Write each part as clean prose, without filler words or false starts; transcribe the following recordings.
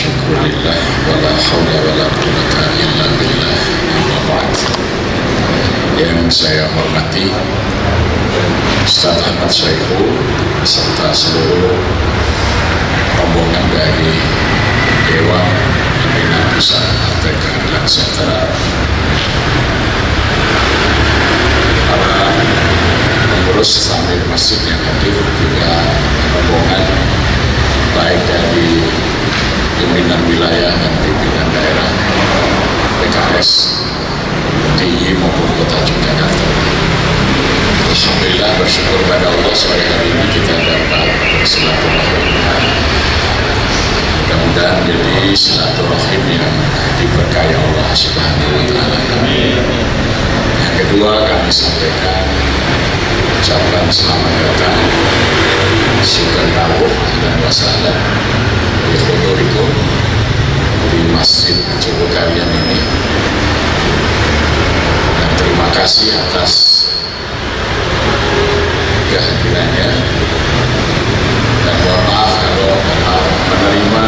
syukurillah wala hawla wala quwwata illa billah. Amma ba'd. Yang saya hormati Ustaz Ahmad Syaihu beserta seluruh rombongan dari Dewan Pembina Pusat Partai Keadilan Sejahtera, para pengurus takmir masjid yang hadir, juga rombongan baik dari pimpinan wilayah dan pimpinan daerah PKS DIY maupun Kota Yogyakarta. Alhamdulillah, bersyukur pada Allah sore hari ini kita dapat bersilaturahim. Mudah-mudahan jadi silaturahim yang diberkahi Allah Subhanahu wa Ta'ala. Yang kedua, kami sampaikan ucapan selamat datang, syukur rawuh dan wassalam di hudurikum di Masjid Jogokarian ini, dan terima kasih atas kehadirannya, dan mohon maaf kalau menerima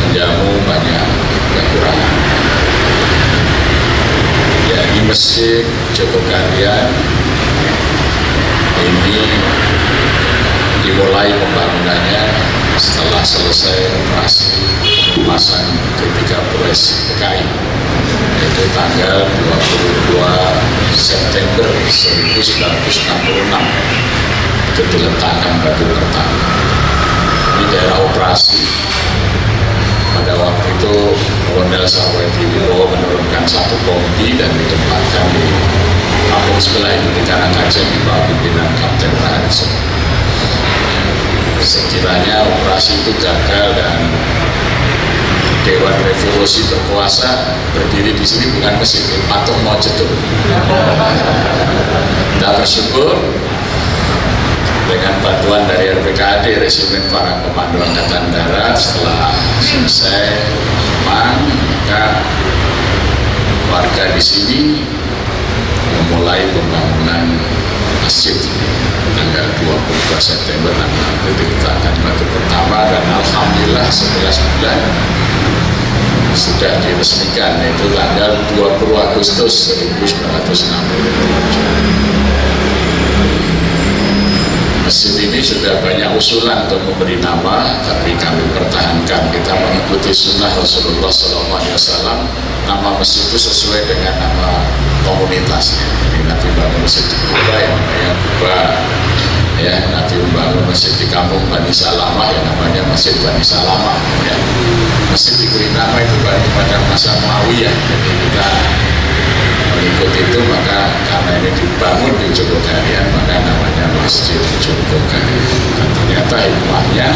menjamu banyak kekurangan. Ya, di Masjid Jogokarian ini dimulai pembangunannya setelah selesai operasi pemasangan ketiga proyek PKI, yaitu tanggal 22 September 1966 itu diletakkan batu pertama. Ini daerah operasi. Pada waktu itu Kolonel Sarwedi Wibowo menurunkan satu kompi dan ditempatkan di kampung sebelah ini di Karangkajen di bawah pimpinan Kapten Raharjo. Sekiranya operasi itu gagal dan Dewan Revolusi berkuasa, berdiri di sini bukan mesin, patung mau jeduk. Kita bersyukur dengan bantuan dari RPKAD, Resimen Para Komando Angkatan Darat, setelah selesai aman, maka warga di sini memulai pembangunan masjid tanggal 22 September dan nanti diletakkan batu pertama, dan alhamdulillah 11 bulan sudah diresmikan, yaitu tanggal 20 Agustus 1967. Masjid ini sudah banyak usulan untuk memberi nama, tapi kami pertahankan. Kita mengikuti sunnah Rasulullah SAW. Nama masjid itu sesuai dengan nama komunitasnya. Jadi Nabi bangun masjid di Kuba, yang namanya Kuba. Ya, Nabi membangun masjid di kampung Bani Salamah yang namanya Masjid Bani Salamah. Ya. Masjid diberi nama itu pada masa Muawiyah. Jadi kita mengikuti itu, maka karena ini dibangun di Jogokarian, maka namanya Masjid Jogokarian. Dan ternyata hikmahnya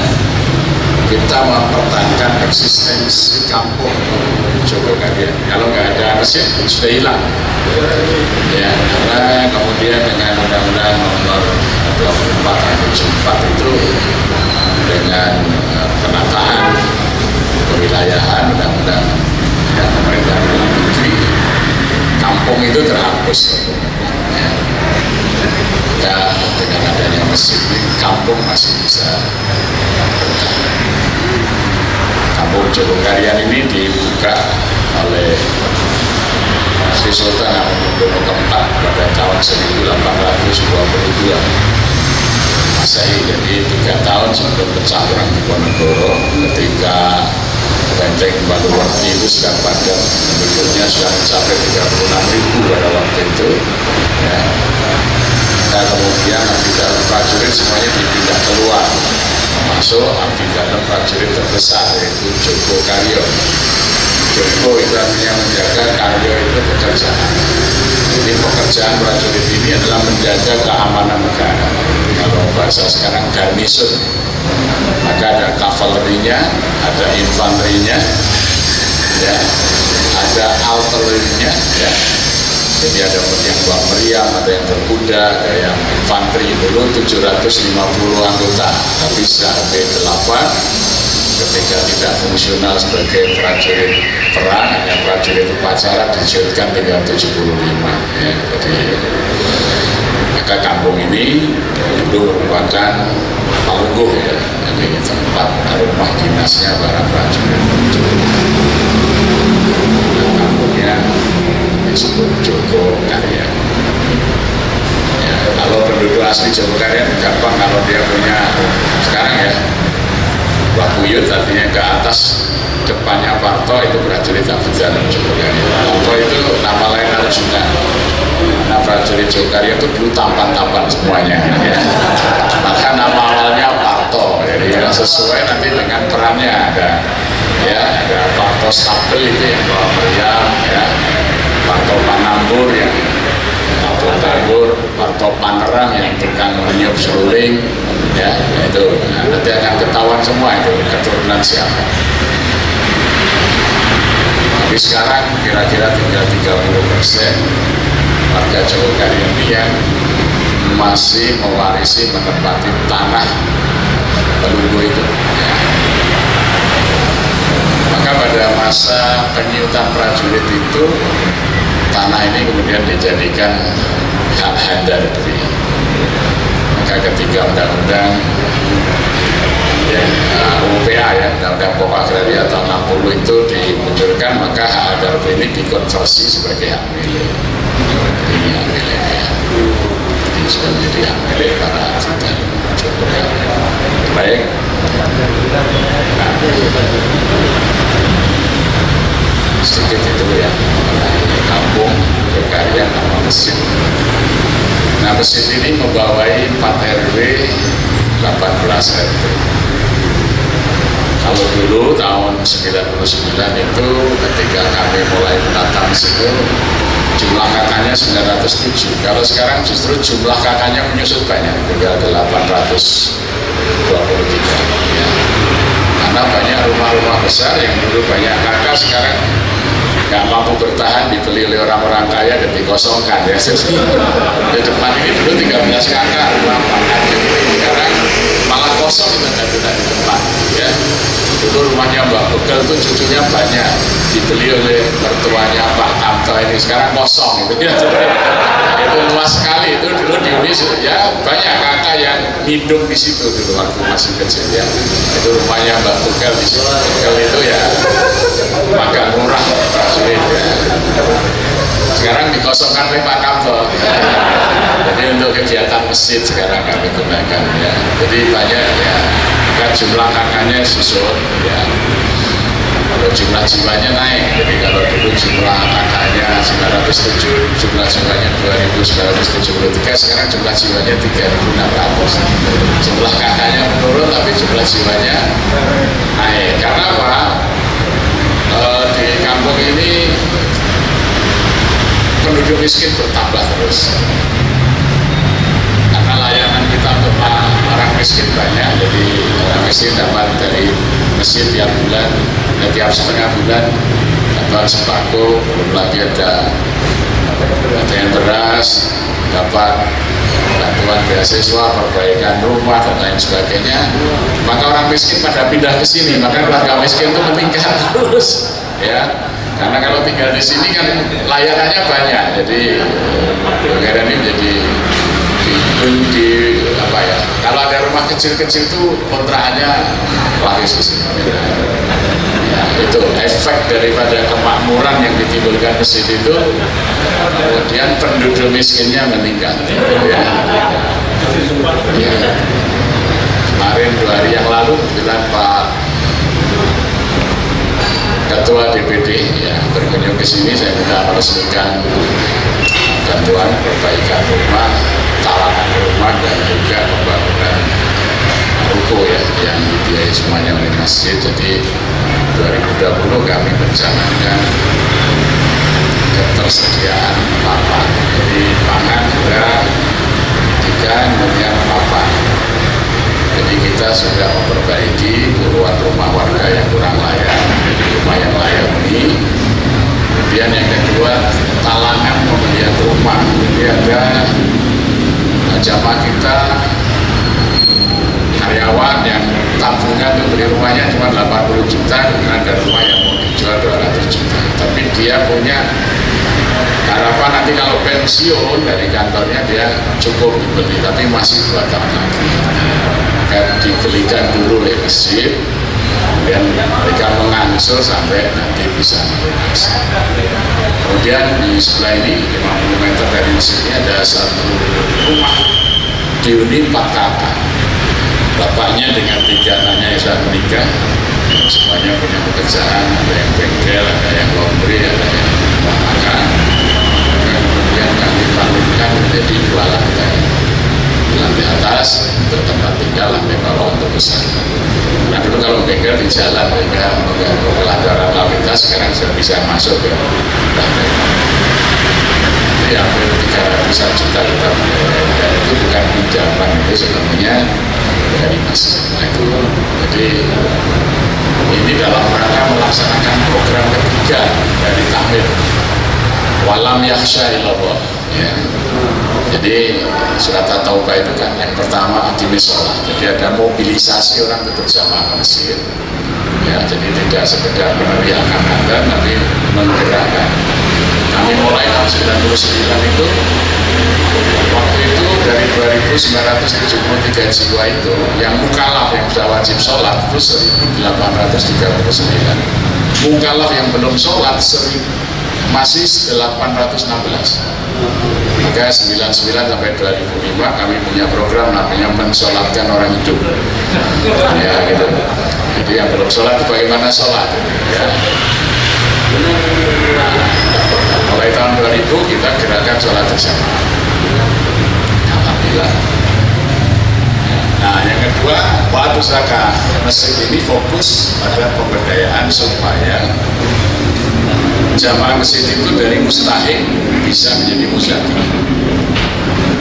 kita mempertahankan eksistensi kampung Jogokarian. Kalau nggak ada masjid sudah hilang. Ya, karena kemudian dengan Undang-Undang Nomor 24 Tahun 2004 itu dengan penataan kewilayahan, Undang-Undang yang pemerintah dalam negeri, kampung itu terhapus. Ya, dengan adanya masjid ini, kampung masih bisa bertahan. Kampung Jogokarian ini dibuka oleh Sri Sultan Hamengkubuwono keempat pada tahun 1822 Masehi. Jadi 3 tahun sebelum pecah perang Diponegoro, ketika Benteng Baluwerti itu sudah padat, penduduknya sudah mencapai 36.000 pada waktu itu. Ya. Nah, kemudian abdi dalam prajurit semuanya dipindah keluar, termasuk abdi dalam prajurit terbesar, yaitu Joko Karyo. Joko itu artinya menjaga, Karyo itu pekerjaan. Jadi pekerjaan prajurit ini adalah menjaga keamanan negara. Kalau bahasa sekarang garnison, maka ada kavalerinya, ada infanterinya, ya, ada artilerinya, ya. Jadi ada yang bawa meriam, ada yang berkuda, ada yang infanteri. Dulu 750 anggota, tapi sudah B8 ketika tidak fungsional sebagai prajurit perang, hanya prajurit upacara, dijadikan tinggal 75. Ya. Jadi maka kampung ini dulu merupakan Palungguh, ya, sebagai tempat rumah dinasnya para prajurit. Kampungnya disebut Jogokaryan. Ya, kalau penduduk asli Jogokaryan gampang, kalau dia punya sekarang ya Wakuyut, artinya ke atas depannya Parto itu prajurit Abdijan Jogokaryan. Parto itu nama lain Arjuna. Nah, prajurit Jogokaryan itu dulu tampan-tampan semuanya ya. Maka nama awalnya Parto, jadi ya, sesuai nanti dengan perannya ada Parto Sapel itu yang bawa meriam ya, Parto Panambur yang Parto Tanggur, Parto Panerang yang tukang meniup seruling ya, itu nah, nanti akan ketahuan semua itu keturunan siapa. Tapi sekarang kira-kira tinggal 30% warga Jogokaryan yang masih mewarisi menempati tanah Pelunggu itu ya. Maka pada masa penyutan prajurit itu tanah ini kemudian dijadikan hak Handardri. Maka ketika undang-undang UPA ya, Undang-Undang Pokok Agraria tahun 60 itu dimunculkan, maka hak Handardri ini dikonversi sebagai hak milik. Ini hak milik ya. Jadi sudah menjadi hak milik para abdijan Jogokaryan. Baik. Nah, sedikit itu ya mengenai kampung Jogokaryan nama Mesit. Nah, Mesit ini membawai 4 RW 18 RT. Kalau dulu tahun 99 itu ketika kami mulai menata Mesit itu jumlah kakaknya 907. Kalau sekarang justru jumlah kakaknya menyusut banyak, tinggal 823 ya. Karena banyak rumah-rumah besar yang dulu banyak kakak sekarang nggak mampu bertahan, dibeli oleh orang-orang kaya dan dikosongkan ya. Di depan ini dulu 13 kakak rumah makan, jadi sekarang malah kosong itu nggak di depan ya. Dulu rumahnya Mbak Bekel itu cucunya banyak, dibeli oleh mertuanya Pak Kamto, ini sekarang kosong itu ya. Itu luas sekali, itu dulu di Indonesia ya, banyak kakak yang hidup di situ dulu waktu masih kecil ya. Itu rumahnya Mbak Bekel di situ. Bekel itu ya makan murah prajurit ya. Sekarang dikosongkan oleh Pak Kamto. Jadi untuk kegiatan masjid sekarang kami gunakan ya. Jadi banyak ya, kan jumlah kakaknya susut ya. Kalau jumlah jiwanya naik, jadi kalau dulu jumlah kakaknya 907, jumlah jiwanya 2973, sekarang jumlah jiwanya 3600. Jumlah kakaknya menurun tapi jumlah jiwanya naik. Karena apa? Di kampung ini penduduk miskin bertambah terus. Karena layanan kita untuk orang miskin banyak, jadi orang miskin dapat dari masjid tiap bulan, tiap setengah bulan dapat sembako, belum lagi ada yang beras, dapat bantuan beasiswa, perbaikan rumah dan lain sebagainya. Maka orang miskin pada pindah ke sini, maka keluarga miskin itu meningkat terus ya. Karena kalau tinggal di sini kan layanannya banyak, jadi Jogokaryan ini menjadi di apa ya? Kalau ada rumah kecil-kecil itu kontrakannya laris di sini. Ya, itu efek daripada kemakmuran yang ditimbulkan di situ itu, kemudian penduduk miskinnya meningkat. Ya. Kemarin 2 hari yang lalu kebetulan Pak Ketua DPD ya berkunjung ke sini, saya minta meresmikan bantuan perbaikan rumah, talangan rumah dan juga pembangunan ruko ya yang dibiayai semuanya oleh masjid. Jadi 2020 kami mencanangkan ketersediaan papan, jadi pangan juga kemudian papan. Jadi kita sudah memperbaiki puluhan rumah warga yang kurang layak, jadi rumah yang layak ini. Kemudian yang kedua, talangan pembelian rumah. Jadi ada jamaah kita karyawan yang tabungan untuk beli rumahnya cuma 80 juta, kemudian ada rumah yang mau dijual 200 juta. Tapi dia punya harapan nanti kalau pensiun dari kantornya dia cukup dibeli, tapi masih 2 tahun lagi. akan dibelikan dulu oleh masjid, kemudian mereka mengangsur sampai nanti bisa melunasi. Kemudian di sebelah ini 50 meter dari masjid ini ada satu rumah dihuni 4 kakak. Bapaknya dengan 3 anaknya yang sudah menikah, semuanya punya pekerjaan, ada yang bengkel, ada yang laundry, ada yang makan. Kemudian kami bangunkan menjadi 2 lantai. Lantai atas untuk tempat tinggal, lantai bawah untuk pesantren. Nah dulu kalau bengkel di jalan mereka mengganggu pelanggaran lalu lintas, sekarang sudah bisa masuk ke lantai. Jadi hampir 300 juta kita membayar, dan itu bukan pinjaman, itu sebenarnya dari masjid. Nah itu jadi ini dalam rangka melaksanakan program ketiga dari Tahmir, walam yakhsha illallah, ya. Jadi surat At-Taubah itu kan yang pertama aqimis sholat, jadi ada mobilisasi orang untuk jamaah ke masjid, ya. Jadi tidak sekedar meneriakkan adzan, tapi menggerakkan. Kami mulai tahun 99 itu, waktu itu dari 2.973 jiwa itu yang mukalaf yang sudah wajib sholat itu 1.839, mukalaf yang belum sholat masih 816. Maka 99 sampai 2005 kami punya program namanya mensolatkan orang hidup, ya gitu. Jadi yang belum sholat itu bagaimana sholat, ya. Mulai tahun 2000 kita gerakan sholat bersama, alhamdulillah. Nah yang kedua, waktu zakat masjid ini fokus pada pemberdayaan supaya jamaah masjid itu dari mustahik bisa menjadi muzaki.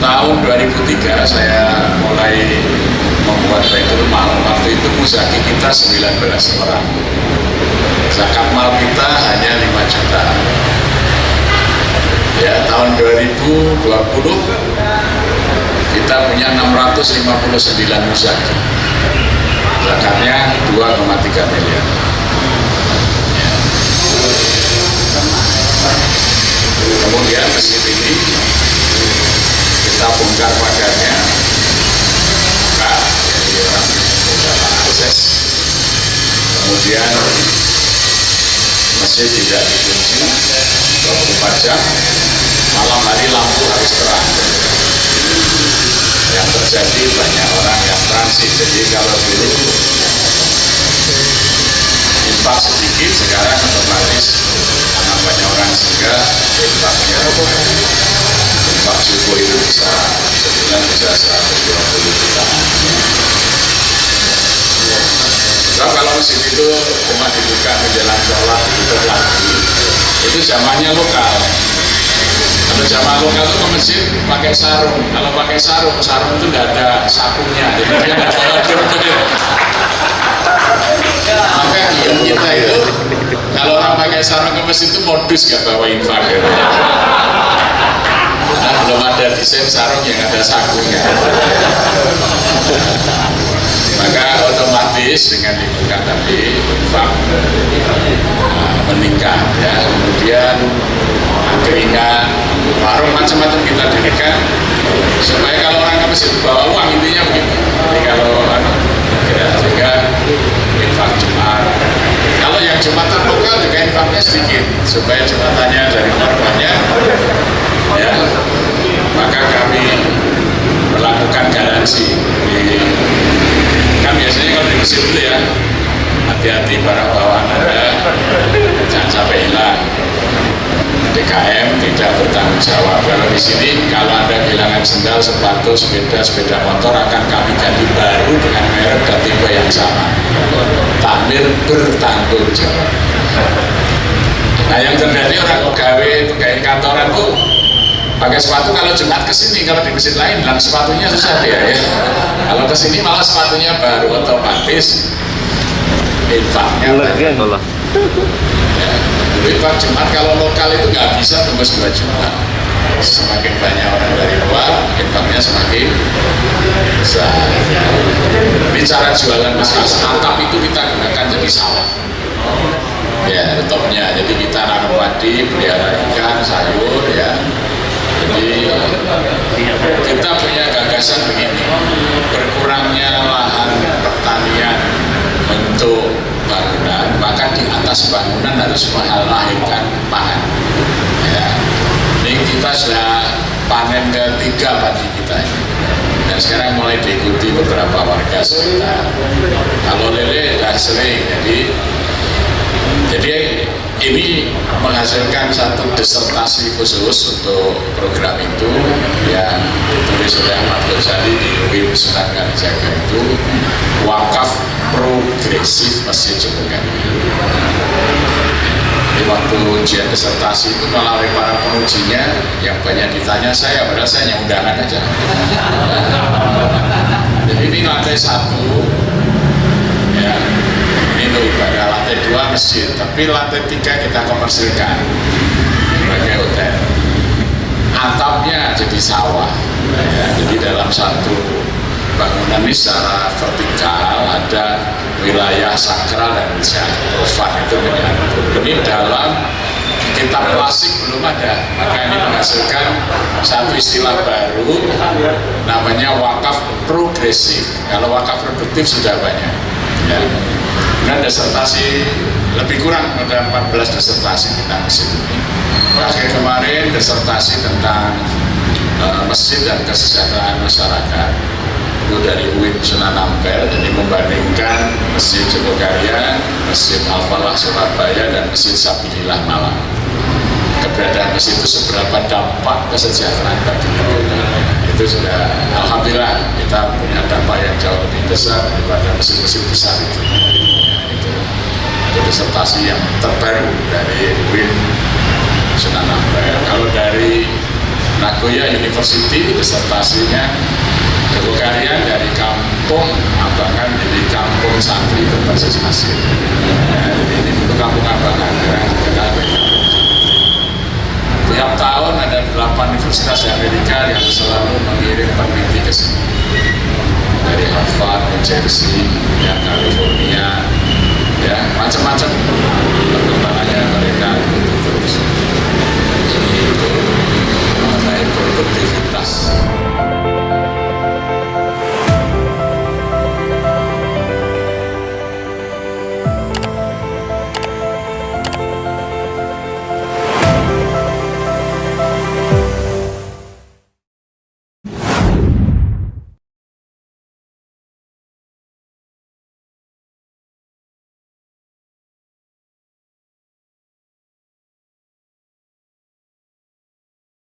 Tahun 2003 saya mulai membuat Baitul Mal. Waktu itu muzaki kita 19 orang, zakat mal kita hanya 5 juta. Ya, tahun 2020 kita punya 659 muzaki, zakatnya 2,3 miliar. Kemudian masjid ini kita bongkar pagarnya, buka, jadi orang tidak akses. Kemudian masjid tidak dikunci 24 jam, malam hari lampu harus terang. Yang terjadi banyak orang yang transit. Jadi kalau dulu infak sedikit, sekarang otomatis karena banyak orang sehingga infaknya infak subuh itu bisa sebulan bisa 120 juta. Nah, kalau masjid itu cuma dibuka menjelang sholat tutup lagi, itu zamannya lokal. Kalau jamaah lokal itu ke masjid pakai sarung. Kalau pakai sarung, sarung itu tidak ada sapunya, jadi dia nggak bawa jurus. Maka kita itu kalau orang pakai sarung ke masjid itu modus nggak bawa infak, gitu. Karena belum ada desain sarung yang ada sakunya. Maka otomatis dengan dibuka tadi infak meningkat, ya. Kemudian keringan, warung macam-macam kita dirikan supaya kalau orang ke masjid bawa uang, intinya begitu. Jadi kalau ya, sehingga infak Jumat. Kalau yang Jumatan lokal juga infaknya sedikit supaya Jumatannya dari korbannya, ya. Maka kami melakukan garansi. Kan biasanya kalau di masjid itu ya, hati-hati barang bawaan Anda jangan sampai hilang. DKM tidak bertanggung jawab. Kalau di sini kalau Anda kehilangan sendal, sepatu, sepeda motor akan kami ganti baru dengan merek dan tipe yang sama. Tahmir bertanggung jawab. Nah yang terjadi orang pegawai kantoran tuh pakai sepatu kalau Jumat kesini, kalau di masjid lain bilang sepatunya susah dia, ya. Kalau kesini malah sepatunya baru, otomatis infaknya baru. Infak Jumat kalau lokal itu nggak bisa tembus 2 juta. Semakin banyak orang dari luar, infaknya semakin besar. Ini cara jualan masalah atap itu kita gunakan jadi sawah. Ya, topnya. Jadi kita nanam padi, pelihara ikan, sayur, ya. Jadi kita punya gagasan begini, berkurangnya lahan bentuk bangunan, maka di atas bangunan harus melahirkan pangan. Ya. Ini kita sudah panen ketiga padi kita ini. Dan sekarang mulai diikuti beberapa warga sekitar. Kalau lele sudah sering, jadi ini menghasilkan satu disertasi khusus untuk program itu yang ditulis oleh Ahmad Ghazali di UIN Sunan Kalijaga itu, wakaf progresif Masjid Jogokarian. Di waktu ujian disertasi itu melalui para pengujinya yang banyak ditanya saya, padahal saya hanya undangan aja. Jadi ini lantai 1 ya, ini tuh pada lantai 2 masjid, tapi lantai 3 kita komersilkan sebagai hotel. Atapnya jadi sawah ya, jadi dalam satu bangunan ini secara vertikal ada wilayah sakral dan wilayah profan itu menyatu. Ini dalam kitab klasik belum ada, maka ini menghasilkan satu istilah baru namanya wakaf progresif. Kalau wakaf produktif sudah banyak ya. Dan disertasi lebih kurang ada 14 disertasi tentang masjid ini. Akhir kemarin disertasi tentang masjid dan kesejahteraan masyarakat itu dari UIN Sunan Ampel, jadi membandingkan Masjid Jogokarian, Masjid Al-Falah Surabaya, dan Masjid Sabilillah Malang. Keberadaan masjid itu seberapa dampak kesejahteraan bagi lingkungan. Itu sudah, alhamdulillah kita punya dampak yang jauh lebih besar daripada masjid-masjid besar itu. Itu disertasi yang terbaru dari UIN Sunan Ampel. Kalau dari Nagoya University, disertasinya Jogokarian dari kampung Abangan jadi kampung santri berbasis masjid. Ya, ini dulu kampung Abangan, tiap tahun ada 8 universitas di Amerika yang selalu mengirim peneliti ke sini, dari Harvard, New Jersey, ya, California, ya macam-macam.